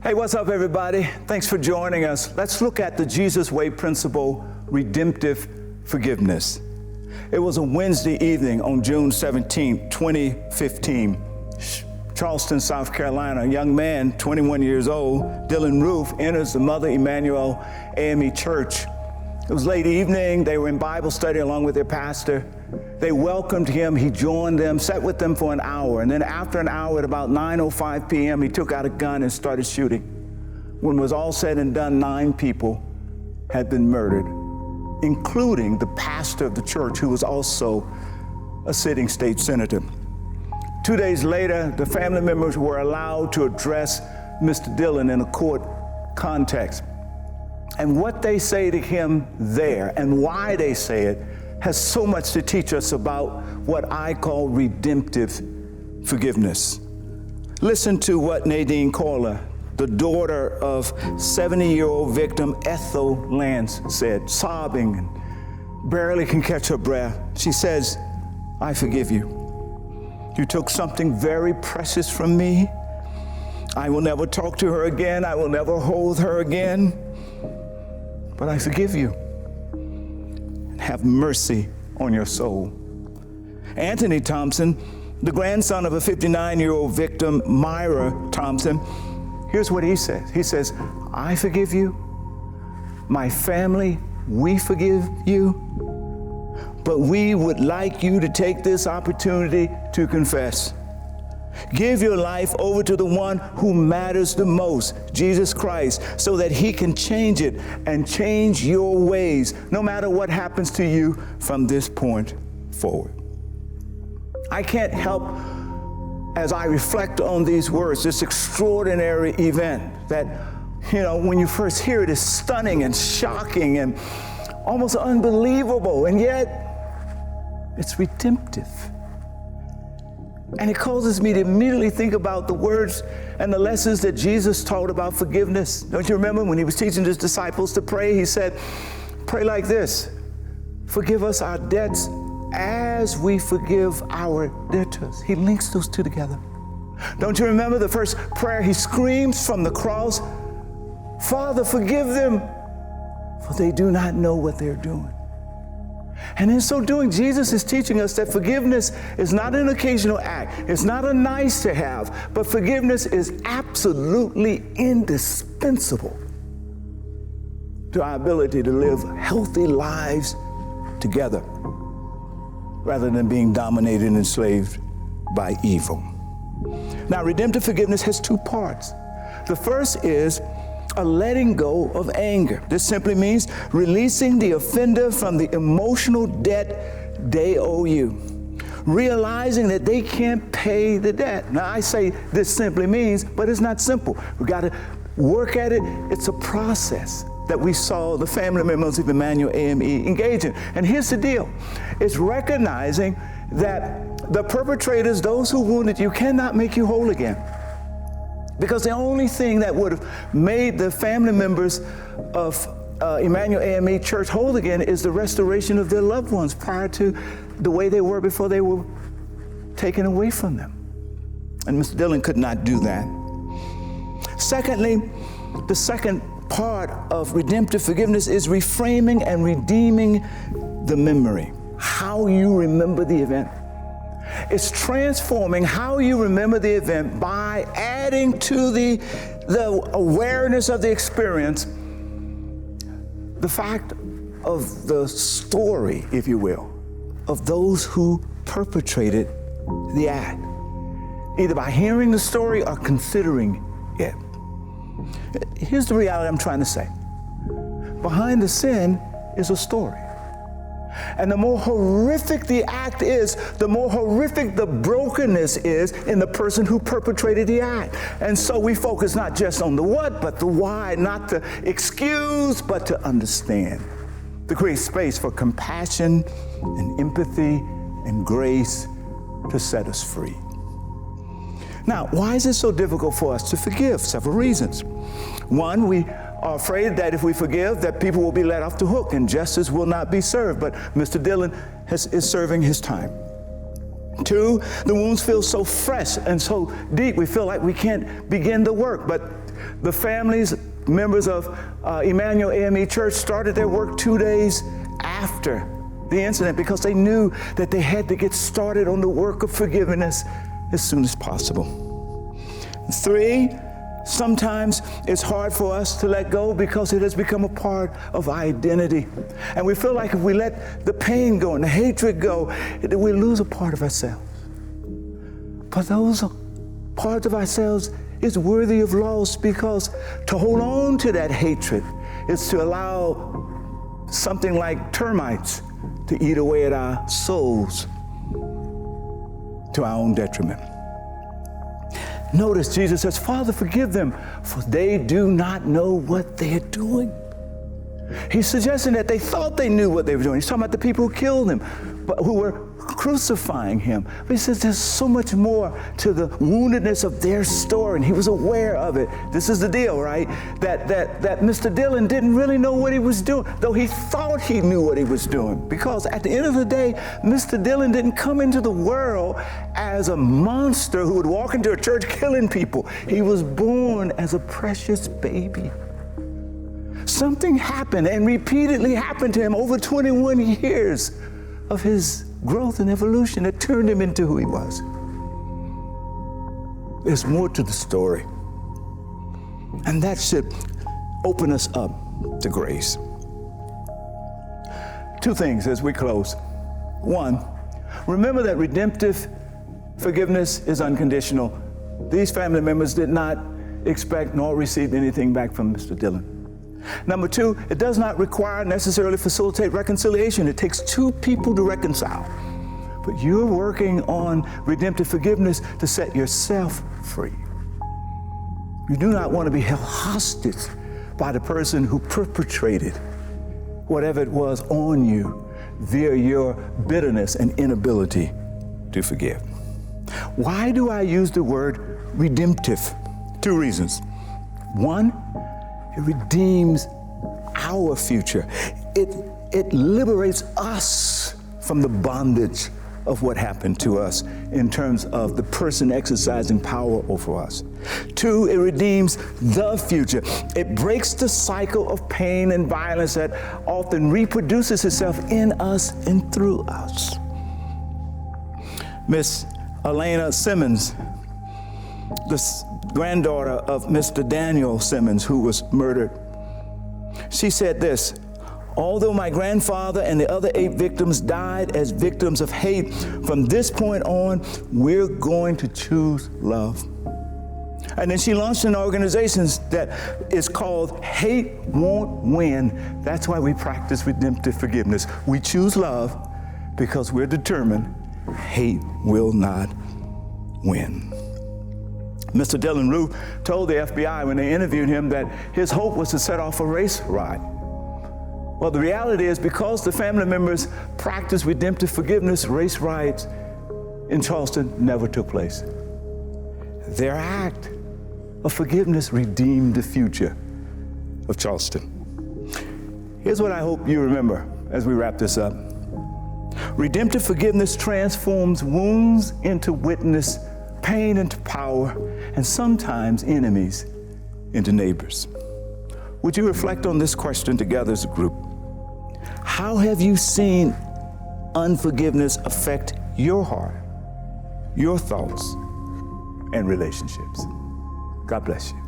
Hey, what's up, everybody? Thanks for joining us. Let's look at the Jesus Way principle, redemptive forgiveness. It was a Wednesday evening on June 17, 2015. Charleston, South Carolina, a young man, 21 years old, Dylan Roof, enters the Mother Emanuel AME Church. It was late evening. They were in Bible study along with their pastor. They welcomed him. He joined them, sat with them for an hour. And then after an hour, at about 9:05 p.m., he took out a gun and started shooting. When it was all said and done, 9 people had been murdered, including the pastor of the church, who was also a sitting state senator. 2 days later, the family members were allowed to address Mr. Dillon in a court context. And what they say to him there and why they say it has so much to teach us about what I call redemptive forgiveness. Listen to what Nadine Corler, the daughter of 70-year-old victim Ethel Lance, said, sobbing and barely can catch her breath. She says, "I forgive you. You took something very precious from me. I will never talk to her again. I will never hold her again. But I forgive you. Have mercy on your soul." Anthony Thompson, the grandson of a 59-year-old victim, Myra Thompson, here's what he says. He says, "I forgive you. My family, we forgive you. But we would like you to take this opportunity to confess. Give your life over to the one who matters the most, Jesus Christ, so that he can change it and change your ways, no matter what happens to you from this point forward." I can't help, as I reflect on these words, this extraordinary event that, when you first hear it, is stunning and shocking and almost unbelievable, and yet it's redemptive. And it causes me to immediately think about the words and the lessons that Jesus taught about forgiveness. Don't you remember when he was teaching his disciples to pray? He said, "Pray like this: forgive us our debts as we forgive our debtors." He links those two together. Don't you remember the first prayer? He screams from the cross, "Father, forgive them, for they do not know what they're doing." And in so doing, Jesus is teaching us that forgiveness is not an occasional act. It's not a nice to have, but forgiveness is absolutely indispensable to our ability to live healthy lives together, rather than being dominated and enslaved by evil. Now, redemptive forgiveness has 2 parts. The first is a letting go of anger. This simply means releasing the offender from the emotional debt they owe you, realizing that they can't pay the debt. Now, I say this simply means, but it's not simple. We got to work at it. It's a process that we saw the family members of Emanuel AME engage in. And here's the deal. It's recognizing that the perpetrators, those who wounded you, cannot make you whole again. Because the only thing that would have made the family members of Emanuel AME Church whole again is the restoration of their loved ones prior to the way they were before they were taken away from them. And Mr. Dillon could not do that. Secondly, the second part of redemptive forgiveness is reframing and redeeming the memory, how you remember the event. It's transforming how you remember the event by adding to the awareness of the experience the fact of the story, if you will, of those who perpetrated the act, either by hearing the story or considering it. Here's the reality I'm trying to say. Behind the sin is a story. And the more horrific the act is, the more horrific the brokenness is in the person who perpetrated the act. And so we focus not just on the what, but the why, not to excuse, but to understand, to create space for compassion and empathy and grace to set us free. Now, why is it so difficult for us to forgive? Several reasons. One, we are afraid that if we forgive, that people will be let off the hook and justice will not be served. But Mr. Dillon is serving his time. 2, the wounds feel so fresh and so deep, we feel like we can't begin the work. But The families, members of Emmanuel AME Church, started their work 2 days after the incident because they knew that they had to get started on the work of forgiveness as soon as possible. 3, sometimes it's hard for us to let go because it has become a part of our identity. And we feel like if we let the pain go and the hatred go, we lose a part of ourselves. But those parts of ourselves is worthy of loss, because to hold on to that hatred is to allow something like termites to eat away at our souls to our own detriment. Notice Jesus says, Father, forgive them, for they do not know what they are doing. He's suggesting that they thought they knew what they were doing. He's talking about the people who killed him, but who were crucifying him. But he says there's so much more to the woundedness of their story, and he was aware of it. This is the deal, right? That Mr. Dillon didn't really know what he was doing, though he thought he knew what he was doing. Because at the end of the day, Mr. Dillon didn't come into the world as a monster who would walk into a church killing people. He was born as a precious baby. Something happened, and repeatedly happened to him over 21 years of his growth and evolution that turned him into who he was. There's more to the story, and that should open us up to grace. 2 things as we close. 1, remember that redemptive forgiveness is unconditional. These family members did not expect nor receive anything back from Mr. Dillon. Number 2, it does not require necessarily facilitate reconciliation. It takes 2 people to reconcile. But you're working on redemptive forgiveness to set yourself free. You do not want to be held hostage by the person who perpetrated whatever it was on you via your bitterness and inability to forgive. Why do I use the word redemptive? 2 reasons. 1, it redeems our future. It liberates us from the bondage of what happened to us in terms of the person exercising power over us. 2, it redeems the future. It breaks the cycle of pain and violence that often reproduces itself in us and through us. Miss Elena Simmons, the granddaughter of Mr. Daniel Simmons, who was murdered, she said this: although my grandfather and the other 8 victims died as victims of hate, from this point on, we're going to choose love. And then she launched an organization that is called Hate Won't Win. That's why we practice redemptive forgiveness. We choose love because we're determined hate will not win. Mr. Dylan Roof told the FBI when they interviewed him that his hope was to set off a race riot. Well, the reality is, because the family members practiced redemptive forgiveness, race riots in Charleston never took place. Their act of forgiveness redeemed the future of Charleston. Here's what I hope you remember as we wrap this up. Redemptive forgiveness transforms wounds into witness, pain into power, and sometimes enemies into neighbors. Would you reflect on this question together as a group? How have you seen unforgiveness affect your heart, your thoughts, and relationships? God bless you.